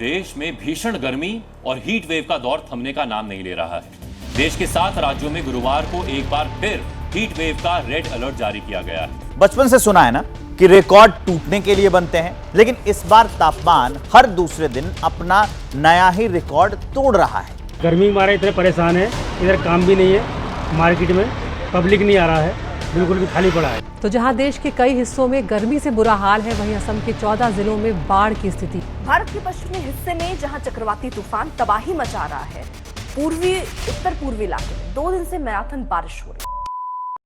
देश में भीषण गर्मी और हीट वेव का दौर थमने का नाम नहीं ले रहा है। देश के 7 राज्यों में गुरुवार को एक बार फिर हीट वेव का रेड अलर्ट जारी किया गया है। बचपन से सुना है ना कि रिकॉर्ड टूटने के लिए बनते हैं, लेकिन इस बार तापमान हर दूसरे दिन अपना नया ही रिकॉर्ड तोड़ रहा है। गर्मी में मारे इतने परेशान है, इधर काम भी नहीं है, मार्केट में पब्लिक नहीं आ रहा है, बिल्कुल भी खाली पड़ा है। तो जहां देश के कई हिस्सों में गर्मी से बुरा हाल है, वहीं असम के 14 जिलों में बाढ़ की स्थिति। भारत के पश्चिमी हिस्से में जहां चक्रवाती तूफान तबाही मचा रहा है, उत्तर पूर्वी इलाके में 2 दिन से मैराथन बारिश हो रही है।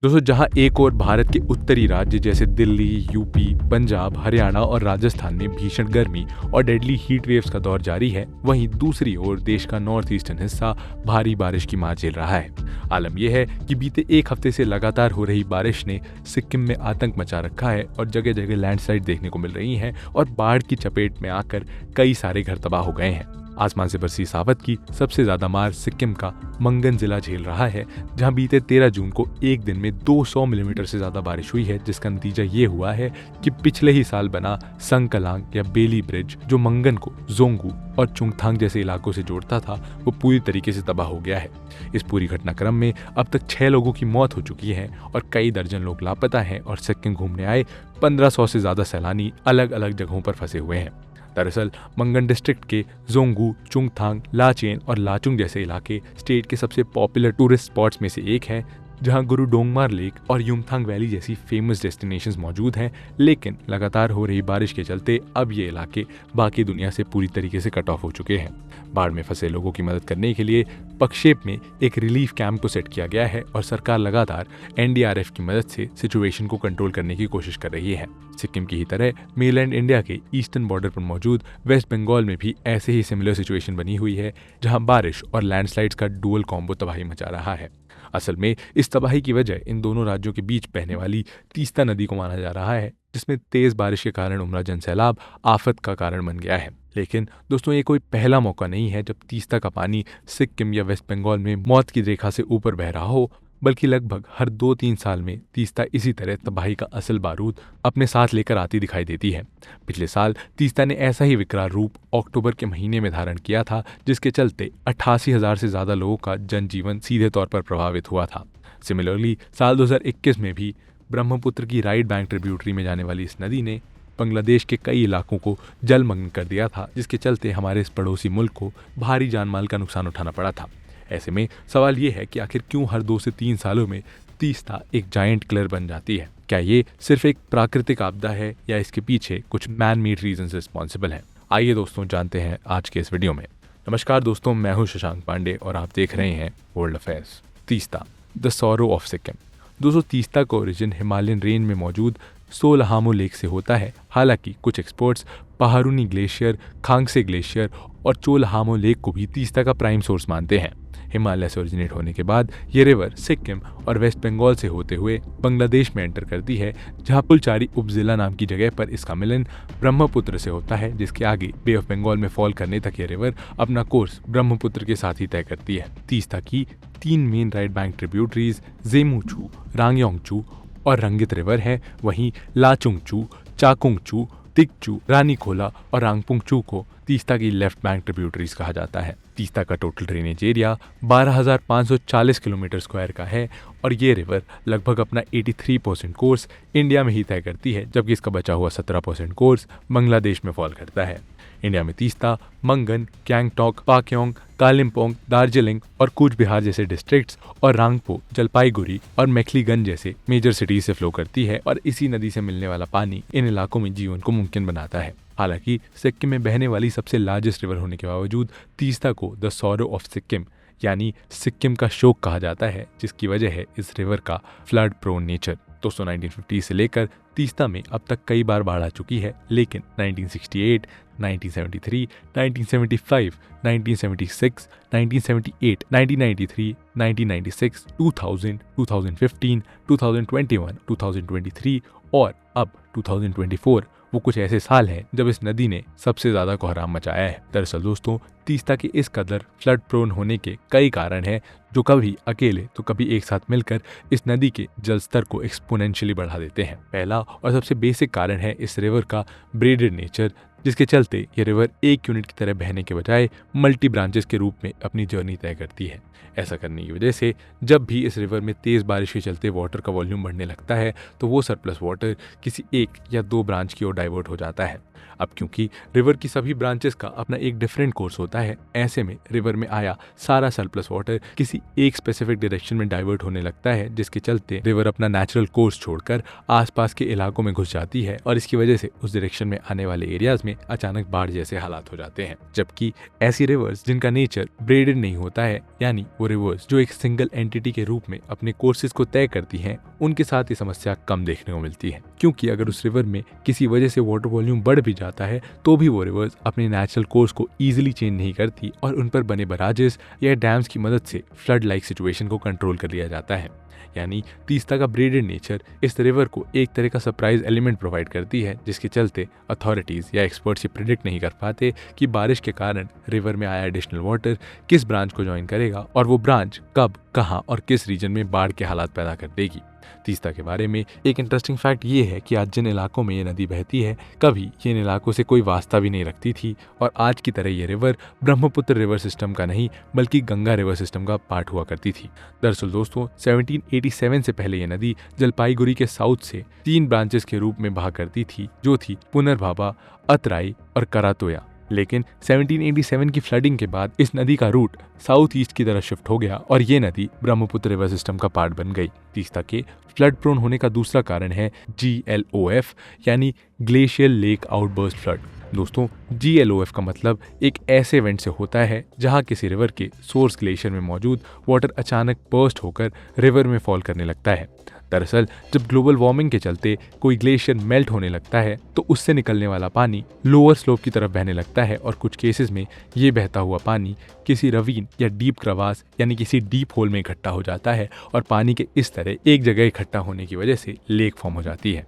दोस्तों, जहां एक और भारत के उत्तरी राज्य जैसे दिल्ली, यूपी, पंजाब, हरियाणा और राजस्थान में भीषण गर्मी और डेडली हीट वेव्स का दौर जारी है, वहीं दूसरी ओर देश का नॉर्थ ईस्टर्न हिस्सा भारी बारिश की मार झेल रहा है। आलम यह है कि बीते एक हफ्ते से लगातार हो रही बारिश ने सिक्किम में आतंक मचा रखा है और जगह जगह लैंडस्लाइड देखने को मिल रही हैं और बाढ़ की चपेट में आकर कई सारे घर तबाह हो गए हैं। आसमान से बरसी सावत की सबसे ज्यादा मार सिक्किम का मंगन जिला झेल रहा है, जहां बीते 13 जून को एक दिन में 200 मिलीमीटर से ज्यादा बारिश हुई है, जिसका नतीजा ये हुआ है कि पिछले ही साल बना संकलांग या बेली ब्रिज, जो मंगन को जोंगू और चुंगथांग जैसे इलाकों से जोड़ता था, वो पूरी तरीके से तबाह हो गया है। इस पूरी घटनाक्रम में अब तक 6 लोगों की मौत हो चुकी है और कई दर्जन लोग लापता हैं और सिक्किम घूमने आए 1500 से ज्यादा सैलानी अलग अलग जगहों पर फंसे हुए हैं। दरअसल मंगन डिस्ट्रिक्ट के जोंगू, चुंगथांग, लाचेन और लाचुंग जैसे इलाके स्टेट के सबसे पॉपुलर टूरिस्ट स्पॉट्स में से एक है, जहां गुरु डोंगमार लेक और युमथांग वैली जैसी फेमस डेस्टिनेशंस मौजूद हैं। लेकिन लगातार हो रही बारिश के चलते अब ये इलाके बाकी दुनिया से पूरी तरीके से कट ऑफ हो चुके हैं। बाढ़ में फंसे लोगों की मदद करने के लिए पक्षेप में एक रिलीफ कैंप को सेट किया गया है और सरकार लगातार एनडीआरएफ की मदद से सिचुएशन को कंट्रोल करने की कोशिश कर रही है। सिक्किम की ही तरह मेनलैंड इंडिया के ईस्टर्न बॉर्डर पर मौजूद वेस्ट बंगाल में भी ऐसे ही सिमिलर सिचुएशन बनी हुई है, जहां बारिश और लैंडस्लाइड्स का डुअल कॉम्बो तबाही मचा रहा है। असल में इस तबाही की वजह इन दोनों राज्यों के बीच बहने वाली तीस्ता नदी को माना जा रहा है, जिसमें तेज बारिश के कारण उमड़ा जनसैलाब आफत का कारण बन गया है। लेकिन दोस्तों, ये कोई पहला मौका नहीं है जब तीस्ता का पानी सिक्किम या वेस्ट बंगाल में मौत की रेखा से ऊपर बह रहा हो, बल्कि लगभग हर 2-3 साल में तीस्ता इसी तरह तबाही का असल बारूद अपने साथ लेकर आती दिखाई देती है। पिछले साल तीस्ता ने ऐसा ही विकराल रूप अक्टूबर के महीने में धारण किया था, जिसके चलते 88,000 से ज्यादा लोगों का जनजीवन सीधे तौर पर प्रभावित हुआ था। सिमिलरली साल 2021 में भी ब्रह्मपुत्र की राइट बैंक ट्रिब्यूटरी में जाने वाली इस नदी ने बांग्लादेश के कई इलाकों को जलमग्न कर दिया था, जिसके चलते हमारे इस पड़ोसी मुल्क को भारी जानमाल का नुकसान उठाना पड़ा था। ऐसे में सवाल ये है कि आखिर क्यों हर 2 से 3 सालों में तीस्ता एक जायंट किलर बन जाती है? क्या ये सिर्फ एक प्राकृतिक आपदा है या इसके पीछे कुछ मैन मेड रीजंस रिस्पॉन्सिबल हैं? आइए दोस्तों, जानते हैं आज के इस वीडियो में। नमस्कार दोस्तों, मैं हूं शशांक पांडे और आप देख रहे हैं world affairs. Teesta, the sorrow of Sikkim. दोस्तों, तीस्ता का ओरिजिन हिमालयन रेंज में मौजूद सोलहामो लेक से होता है। हालांकि कुछ एक्सपर्ट्स पहारुनी ग्लेशियर, खांगसे ग्लेशियर और चोलहामो लेक को भी तीस्ता का प्राइम सोर्स मानते हैं। हिमालय से ओरिजिनेट होने के बाद ये रिवर सिक्किम और वेस्ट बंगाल से होते हुए बांग्लादेश में एंटर करती है, जहां पुलचारी उपजिला नाम की जगह पर इसका मिलन ब्रह्मपुत्र से होता है, जिसके आगे बे ऑफ बंगाल में फॉल करने तक ये रिवर अपना कोर्स ब्रह्मपुत्र के साथ ही तय करती है। तीस्ता की 3 मेन राइट बैंक ट्रिब्यूटरीज जेमुचू, रांगयोंगचू और रंगित रिवर है। वहीं लाचुंगचू, चाकुंगचू, तिकचू, रानीखोला और रांगपुंगचू को तीस्ता की लेफ्ट बैंक ट्रिब्यूटरीज कहा जाता है। तीस्ता का total drainage area 12,540 kilometre square का है और ये रिवर लगभग अपना 83% कोर्स इंडिया में ही तय करती है, जबकि इसका बचा हुआ 17% कोर्स बांग्लादेश में फॉल करता है। इंडिया में तीस्ता मंगन, गैंगटॉक, पाक्योंग, कालिम्पोंग, दार्जिलिंग और कूच बिहार जैसे डिस्ट्रिक्ट्स और रांगपो, जलपाईगुड़ी और मैखलीगंज जैसे मेजर सिटीज से फ्लो करती है और इसी नदी से मिलने वाला पानी इन इलाकों में जीवन को मुमकिन बनाता है। हालांकि सिक्किम में बहने वाली सबसे लार्जेस्ट रिवर होने के बावजूद तीस्ता को द सॉरो ऑफ सिक्किम यानी सिक्किम का शोक कहा जाता है, जिसकी वजह है इस रिवर का फ्लड प्रोन नेचर। दोस्तों, 1950 से लेकर तीस्ता में अब तक कई बार बाढ़ आ चुकी है, लेकिन 1968, 1973, 1975, 1976, 1978, 1993, 1996, 2000, 2015, 2021, 2023 और अब 2024 वो कुछ ऐसे साल हैं जब इस नदी ने सबसे ज्यादा कोहराम मचाया है। दरअसल दोस्तों, तीस्ता के इस कदर फ्लड प्रोन होने के कई कारण हैं, जो कभी अकेले तो कभी एक साथ मिलकर इस नदी के जल स्तर को एक्सपोनेंशियली बढ़ा देते हैं। पहला और सबसे बेसिक कारण है इस रिवर का ब्रेडेड नेचर, जिसके चलते ये रिवर एक यूनिट की तरह बहने के बजाय मल्टी ब्रांचेस के रूप में अपनी जर्नी तय करती है। ऐसा करने की वजह से जब भी इस रिवर में तेज बारिश के चलते वाटर का वॉल्यूम बढ़ने लगता है तो वो सरप्लस वाटर किसी एक या दो ब्रांच की ओर डाइवर्ट हो जाता है। अब क्योंकि रिवर की सभी ब्रांचेस का अपना एक डिफरेंट कोर्स होता है, ऐसे में रिवर में आया सारा सरप्लस वाटर किसी एक स्पेसिफिक डायरेक्शन में डाइवर्ट होने लगता है, जिसके चलते रिवर अपना नेचुरल कोर्स छोड़कर आसपास के इलाकों में घुस जाती है और इसकी वजह से उस डायरेक्शन में आने वाले एरियाज में अचानक बाढ़ जैसे हालात हो जाते हैं। जबकि ऐसी रिवर्स जिनका नेचर ब्रेडेड नहीं होता है, यानी वो रिवर्स जो एक सिंगल एंटिटी के रूप में अपने कोर्सेज को तय करती हैं, उनके साथ ये समस्या कम देखने को मिलती है। क्योंकि अगर उस रिवर में किसी वजह से वाटर वॉल्यूम बढ़ भी जाता है तो भी वो रिवर्स अपने नेचुरल कोर्स को इजीली चेंज नहीं करती और उन पर बने बराजेस या डैम्स की मदद से फ्लड लाइक सिचुएशन को कंट्रोल कर लिया जाता है। यानी तीस्ता का ब्रेडेड नेचर इस रिवर को एक तरह का सरप्राइज एलिमेंट प्रोवाइड करती है, जिसके चलते अथॉरिटीज या एक्सपर्ट्स ये प्रिडिक्ट नहीं कर पाते कि बारिश के कारण रिवर में आया एडिशनल वाटर किस ब्रांच को ज्वाइन करेगा और वो ब्रांच कब, कहां और किस रीजन में बाढ़ के हालात पैदा कर देगी। तीस्ता के बारे में एक इंटरेस्टिंग फैक्ट ये है कि आज जिन इलाकों में ये नदी बहती है, कभी ये इन इलाकों से कोई वास्ता भी नहीं रखती थी और आज की तरह ये रिवर ब्रह्मपुत्र रिवर सिस्टम का नहीं बल्कि गंगा रिवर सिस्टम का पार्ट हुआ करती थी। दरअसल दोस्तों 1787 से पहले ये नदी जलपाईगुड़ी के साउथ से 3 ब्रांचेस के रूप में बहा करती थी, जो थी पुनर्भाबा, अतराई और करातोया। लेकिन 1787 की फ्लडिंग के बाद इस नदी का रूट साउथ ईस्ट की तरफ शिफ्ट हो गया और ये नदी ब्रह्मपुत्र रिवर सिस्टम का पार्ट बन गई। तीस्ता के फ्लड प्रोन होने का दूसरा कारण है GLOF यानी ग्लेशियल लेक आउटबर्स्ट फ्लड। दोस्तों GLOF का मतलब एक ऐसे इवेंट से होता है जहां किसी रिवर के सोर्स ग्लेशियर में मौजूद वाटर अचानक बर्स्ट होकर रिवर में फॉल करने लगता है। दरअसल जब ग्लोबल वार्मिंग के चलते कोई ग्लेशियर मेल्ट होने लगता है तो उससे निकलने वाला पानी लोअर स्लोप की तरफ बहने लगता है और कुछ केसेस में ये बहता हुआ पानी किसी रवीन या डीप क्रवास यानी किसी डीप होल में इकट्ठा हो जाता है और पानी के इस तरह एक जगह इकट्ठा होने की वजह से लेक फॉर्म हो जाती है।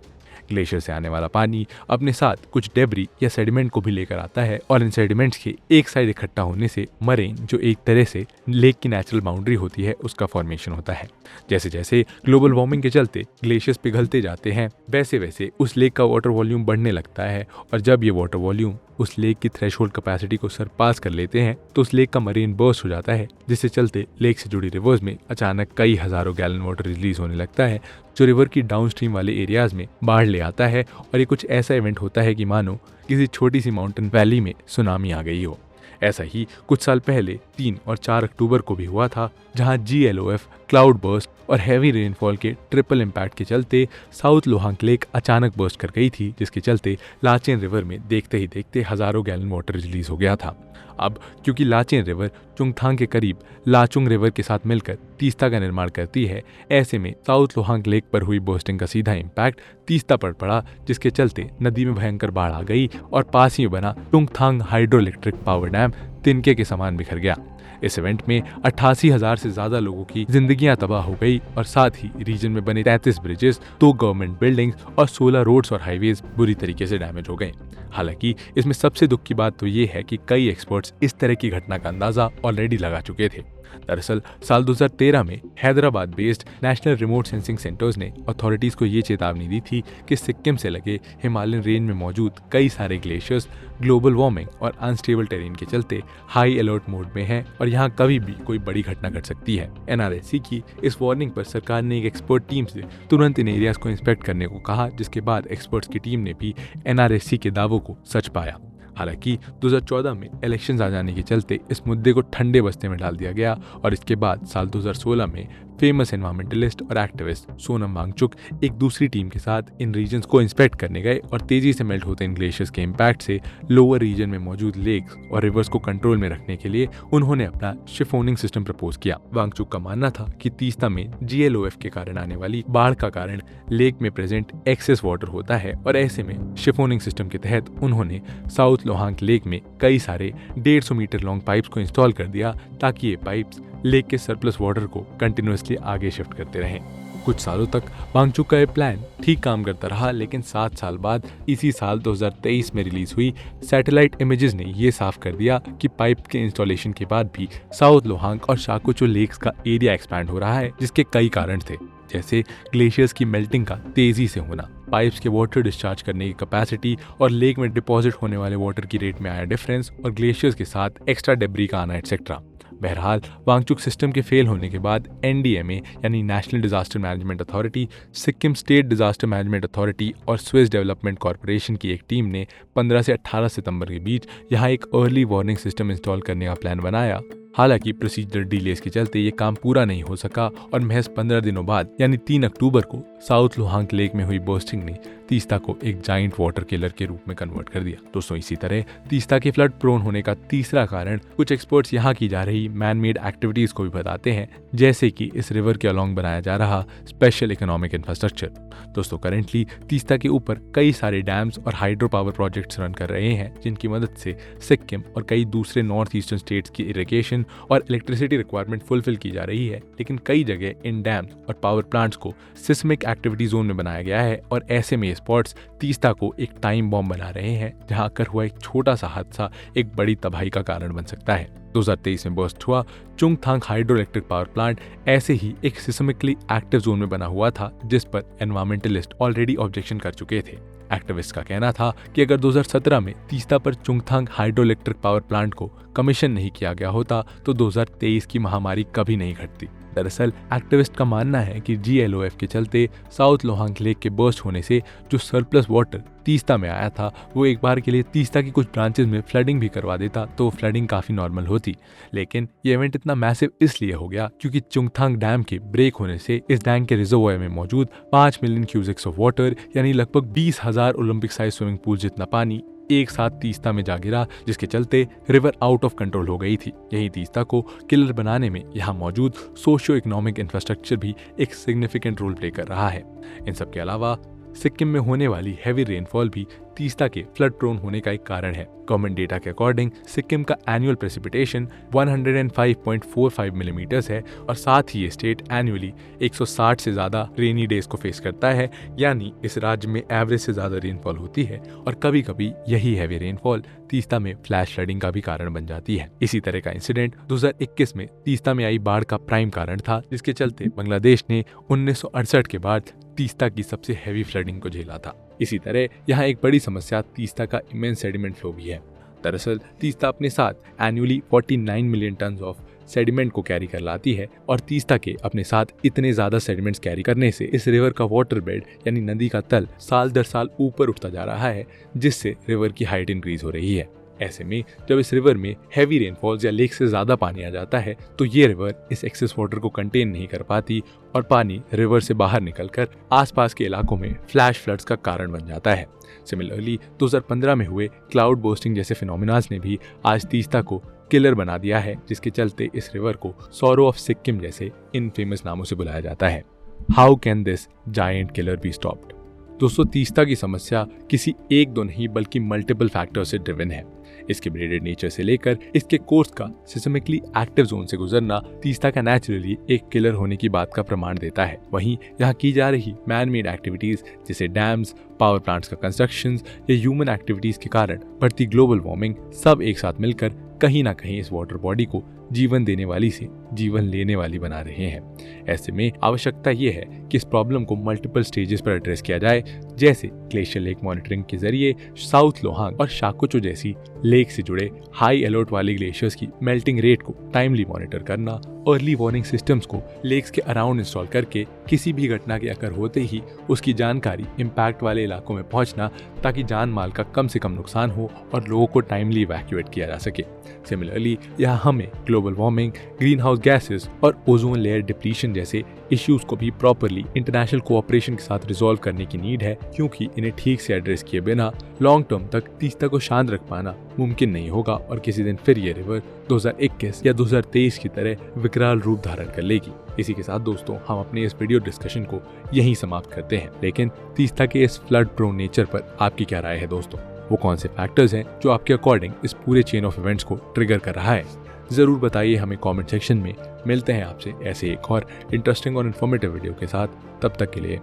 ग्लेशियर से आने वाला पानी अपने साथ कुछ डेब्री या सेडिमेंट को भी लेकर आता है और इन सेडिमेंट्स के एक साइड इकट्ठा होने से मरेन, जो एक तरह से लेक की नेचुरल बाउंड्री होती है, उसका फॉर्मेशन होता है। जैसे जैसे ग्लोबल वार्मिंग के चलते ग्लेशियर्स पिघलते जाते हैं, वैसे वैसे उस लेक का वाटर वॉल्यूम बढ़ने लगता है और जब ये वाटर वॉल्यूम उस लेक की थ्रेशोल्ड कैपेसिटी को सरपास कर लेते हैं तो उस लेक का मरीन बर्स्ट हो जाता है, जिससे चलते लेक से जुड़ी रिवर्स में अचानक कई हजारों गैलन वाटर रिलीज होने लगता है, जो रिवर की डाउनस्ट्रीम वाले एरियाज में बाढ़ ले आता है। और ये कुछ ऐसा इवेंट होता है कि मानो किसी छोटी सी माउंटेन वैली में सुनामी आ गई हो। ऐसा ही कुछ साल पहले 3 और 4 अक्टूबर को भी हुआ था, जहां GLOF, क्लाउड बर्स्ट और हैवी रेनफॉल के ट्रिपल इम्पैक्ट के चलते साउथ लोहांग लेक अचानक बर्स्ट कर गई थी, जिसके चलते लाचेन रिवर में देखते ही देखते हजारों गैलन वाटर रिलीज हो गया था। अब क्योंकि लाचेन रिवर चुंगथांग के करीब लाचुंग रिवर के साथ मिलकर तीस्ता का निर्माण करती है, ऐसे में साउथ लोहांग लेक पर हुई बर्स्टिंग का सीधा इम्पैक्ट तीस्ता पर पड़ा, जिसके चलते नदी में भयंकर बाढ़ आ गई और पास ही बना Chungthang hydro electric power dam तिनके के समान बिखर गया। इस इवेंट में 88,000 से ज्यादा लोगों की जिंदगियां तबाह हो गई और साथ ही रीजन में बने 33 ब्रिजेस, 2 गवर्नमेंट बिल्डिंग्स और 16 रोड्स और हाईवेज बुरी तरीके से डैमेज हो गए। हालांकि इसमें सबसे दुख की बात तो ये है कि कई एक्सपर्ट्स इस तरह की घटना का अंदाजा ऑलरेडी लगा चुके थे। दरअसल साल 2013 में Hyderabad based national remote sensing centres ने अथॉरिटीज को ये चेतावनी दी थी कि सिक्किम से लगे हिमालयन रेंज में मौजूद कई सारे ग्लेशियर्स ग्लोबल वार्मिंग और अनस्टेबल टेरेन के चलते हाई अलर्ट मोड में हैं और यहाँ कभी भी कोई बड़ी घटना घट सकती है। NRSC की इस वार्निंग पर सरकार ने एक एक्सपर्ट टीम से तुरंत इन एरियाज को इंस्पेक्ट करने को कहा, जिसके बाद एक्सपर्ट्स की टीम ने भी NRSC के दावों को सच पाया। हालांकि 2014 में इलेक्शंस आ जाने के चलते इस मुद्दे को ठंडे बस्ते में डाल दिया गया और इसके बाद साल 2016 में फेमस एनवायरमेंटलिस्ट और एक्टिविस्ट सोनम वांगचुक एक दूसरी टीम के साथ इन रीजन्स को इंस्पेक्ट करने गए और तेजी से मेल्ट होते इन ग्लेशियर्स के इम्पैक्ट से लोअर रीजन में मौजूद लेक्स और रिवर्स को कंट्रोल में रखने के लिए उन्होंने अपना शिफोनिंग सिस्टम प्रपोज किया। वांगचुक का मानना था कि तीस्ता में GLOF के कारण आने वाली बाढ़ का कारण लेक में प्रेजेंट एक्सेस वाटर होता है और ऐसे में शिफोनिंग सिस्टम के तहत उन्होंने साउथ लोहांग लेक में कई सारे 150 मीटर लॉन्ग पाइप्स को इंस्टॉल कर दिया ताकि ये पाइप्स लेक के सरप्लस वाटर को कंटिन्यूअसली आगे शिफ्ट करते रहें। कुछ सालों तक वांगचुक का ये प्लान ठीक काम करता रहा, लेकिन 7 साल बाद इसी साल 2023 में रिलीज हुई सैटेलाइट इमेजेस ने ये साफ कर दिया कि पाइप के इंस्टॉलेशन के बाद भी साउथ लोहांग और शाकुचो लेक्स का एरिया एक्सपैंड हो रहा है, जिसके कई कारण थे, जैसे ग्लेशियर्स की मेल्टिंग का तेजी से होना, पाइप्स के वाटर डिस्चार्ज करने की कैपेसिटी और लेक में डिपॉजिट होने वाले वाटर की रेट में आया डिफरेंस और ग्लेशियर्स के साथ एक्स्ट्रा डेब्री का आना एटसेट्रा। बहरहाल वांगचुक सिस्टम के फेल होने के बाद NDMA यानी national disaster management authority, Sikkim state disaster management authority और स्विस डेवलपमेंट कॉरपोरेशन की एक टीम ने 15 से 18 सितंबर के बीच यहां एक अर्ली वार्निंग सिस्टम इंस्टॉल करने का प्लान बनाया। हालांकि प्रोसीजर डिलेस के चलते ये काम पूरा नहीं हो सका और महज 15 दिनों बाद यानी 3 अक्टूबर को साउथ लोहांग लेक में हुई बर्स्टिंग ने तीस्ता को एक जाइंट वाटर किलर के रूप में कन्वर्ट कर दिया। दोस्तों, इसी तरह तीस्ता के फ्लड प्रोन होने का तीसरा कारण कुछ एक्सपर्ट्स यहाँ की जा रही मैन मेड एक्टिविटीज को भी बताते हैं, जैसे कि इस रिवर के अलॉन्ग बनाया जा रहा स्पेशल इकोनॉमिक इंफ्रास्ट्रक्चर। दोस्तों, करेंटली तीस्ता के ऊपर कई सारे डैम्स और हाइड्रो पावर प्रोजेक्ट्स रन कर रहे हैं, जिनकी मदद से सिक्किम और कई दूसरे नॉर्थ ईस्टर्न स्टेट्स की इरिगेशन और इलेक्ट्रिसिटी रिक्वायरमेंट फुलफिल की जा रही है। लेकिन कई जगह इन डैम्स और पावर प्लांट्स को सिस्मिक एक्टिविटी जोन में बनाया गया है और ऐसे में ये स्पॉट्स तीस्ता को एक टाइम बॉम्ब बना रहे हैं, जहां आकर हुआ एक छोटा सा हादसा एक बड़ी तबाही का कारण बन सकता है। 2023 में बर्स्ट हुआ Chungthang hydro electric power plant ऐसे ही एक सिस्मिकली एक्टिव जोन में बना हुआ था, जिस पर एनवायरमेंटलिस्ट ऑलरेडी ऑब्जेक्शन कर चुके थे। एक्टिविस्ट का कहना था कि अगर 2017 में तीस्ता पर Chungthang hydro electric power plant को कमीशन नहीं किया गया होता तो 2023 की महामारी कभी नहीं घटती। दरअसल एक्टिविस्ट का मानना है कि GLOF के चलते साउथ लोहांग लेक के बर्स्ट होने से जो सरप्लस वाटर तीस्ता में आया था वो एक बार के लिए तीस्ता की कुछ ब्रांचेस में फ्लडिंग भी करवा देता तो फ्लडिंग काफी नॉर्मल होती। लेकिन ये इवेंट इतना मैसिव इसलिए हो गया क्योंकि चुंगथांग डैम के ब्रेक होने से इस डैम के रिजर्वॉयर में मौजूद 5 मिलियन क्यूसेक्स ऑफ वाटर यानी लगभग 20,000 ओलंपिक साइज स्विमिंग पूल जितना पानी एक साथ तीस्ता में जा गिरा, जिसके चलते रिवर आउट ऑफ कंट्रोल हो गई थी। यही तीस्ता को किलर बनाने में यहाँ मौजूद सोशियो इकोनॉमिक इंफ्रास्ट्रक्चर भी एक सिग्निफिकेंट रोल प्ले कर रहा है। इन सब के अलावा सिक्किम में होने वाली हैवी रेनफॉल भी तीस्ता के फ्लड प्रोन होने का एक कारण है। गवर्नमेंट डेटा के अकॉर्डिंग सिक्किम का एनुअल प्रेसिपिटेशन 105.45 मिलीमीटर्स है और साथ ही ये स्टेट एनुअली 160 से ज्यादा रेनी डेज को फेस करता है, यानी इस राज्य में एवरेज से ज्यादा रेनफॉल होती है और कभी कभी यही हैवी रेनफॉल तीस्ता में फ्लैश फ्लडिंग का भी कारण बन जाती है। इसी तरह का इंसिडेंट 2021 में तीस्ता में आई बाढ़ का प्राइम कारण था, जिसके चलते बांग्लादेश ने 1968 के बाद तीस्ता की सबसे हैवी फ्लडिंग को झेला था। इसी तरह यहाँ एक बड़ी समस्या तीस्ता का इमेंस सेडिमेंट फ्लो भी है। दरअसल तीस्ता अपने साथ annually 49 million ton of sediment को कैरी कर लाती है और तीस्ता के अपने साथ इतने ज्यादा सेडिमेंट्स कैरी करने से इस रिवर का वाटर बेड यानी नदी का तल साल दर साल ऊपर उठता जा रहा है, जिससे रिवर की हाइट इंक्रीज हो रही है। ऐसे में जब इस रिवर में हैवी रेनफॉल्स या लेक से ज्यादा पानी आ जाता है तो ये रिवर इस एक्सेस वाटर को कंटेन नहीं कर पाती और पानी रिवर से बाहर निकलकर आसपास के इलाकों में फ्लैश फ्लड्स का कारण बन जाता है। सिमिलरली 2015 में हुए क्लाउड बर्स्टिंग जैसे फिनोमिनास ने भी आज तीस्ता को किलर बना दिया है, जिसके चलते इस रिवर को सॉरो ऑफ सिक्किम जैसे इनफेमस नामों से बुलाया जाता है। How can this giant killer be stopped? दोस्तों, तीस्ता की समस्या किसी एक दो नहीं बल्कि मल्टीपल फैक्टर से ड्रिवन है। इसके ब्रेडेड नेचर से लेकर इसके कोर्स का सिस्टमिकली एक्टिव जोन से गुजरना तीस्ता का नेचुरली एक किलर होने की बात का प्रमाण देता है। वहीं यहाँ की जा रही मैन मेड एक्टिविटीज जैसे डैम्स, पावर प्लांट्स का कंस्ट्रक्शंस या ह्यूमन एक्टिविटीज के कारण बढ़ती ग्लोबल वार्मिंग सब एक साथ मिलकर कहीं ना कहीं इस वाटर बॉडी को जीवन देने वाली से जीवन लेने वाली बना रहे हैं। ऐसे में आवश्यकता यह है कि इस प्रॉब्लम को मल्टीपल स्टेजेस पर एड्रेस किया जाए, जैसे ग्लेशियर लेक मॉनिटरिंग के जरिए साउथ लोहांग और शाकोचो जैसी लेक से जुड़े हाई अलर्ट वाले ग्लेशियर्स की मेल्टिंग रेट को टाइमली मॉनिटर करना, अर्ली वार्निंग सिस्टम्स को लेक्स के अराउंड इंस्टॉल करके किसी भी घटना के अकर होते ही उसकी जानकारी इम्पैक्ट वाले इलाकों में पहुंचना, ताकि जान माल का कम से कम नुकसान हो और लोगों को टाइमली इवैक्यूएट किया जा सके। सिमिलरली यहाँ हमें global warming, green house gases और ओजोन लेयर डिप्लीशन जैसे इश्यूज को भी प्रॉपरली इंटरनेशनल कोऑपरेशन के साथ रिजॉल्व करने की नीड है, क्योंकि इन्हें ठीक से एड्रेस किए बिना लॉन्ग टर्म तक तीस्ता को शांत रख पाना मुमकिन नहीं होगा और किसी दिन फिर ये रिवर 2021 या 2023 की तरह विकराल रूप धारण कर लेगी। इसी के साथ दोस्तों, हम अपने इस वीडियो डिस्कशन को यहीं समाप्त करते हैं। लेकिन तीस्ता के इस फ्लड प्रोन नेचर पर आपकी क्या राय है दोस्तों? वो कौन से फैक्टर्स हैं जो आपके अकॉर्डिंग इस पूरे चेन ऑफ इवेंट्स को ट्रिगर कर रहा है? जरूर बताइए हमें कमेंट सेक्शन में। मिलते हैं आपसे ऐसे एक और इंटरेस्टिंग और इन्फॉर्मेटिव वीडियो के साथ। तब तक के लिए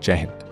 जय हिंद।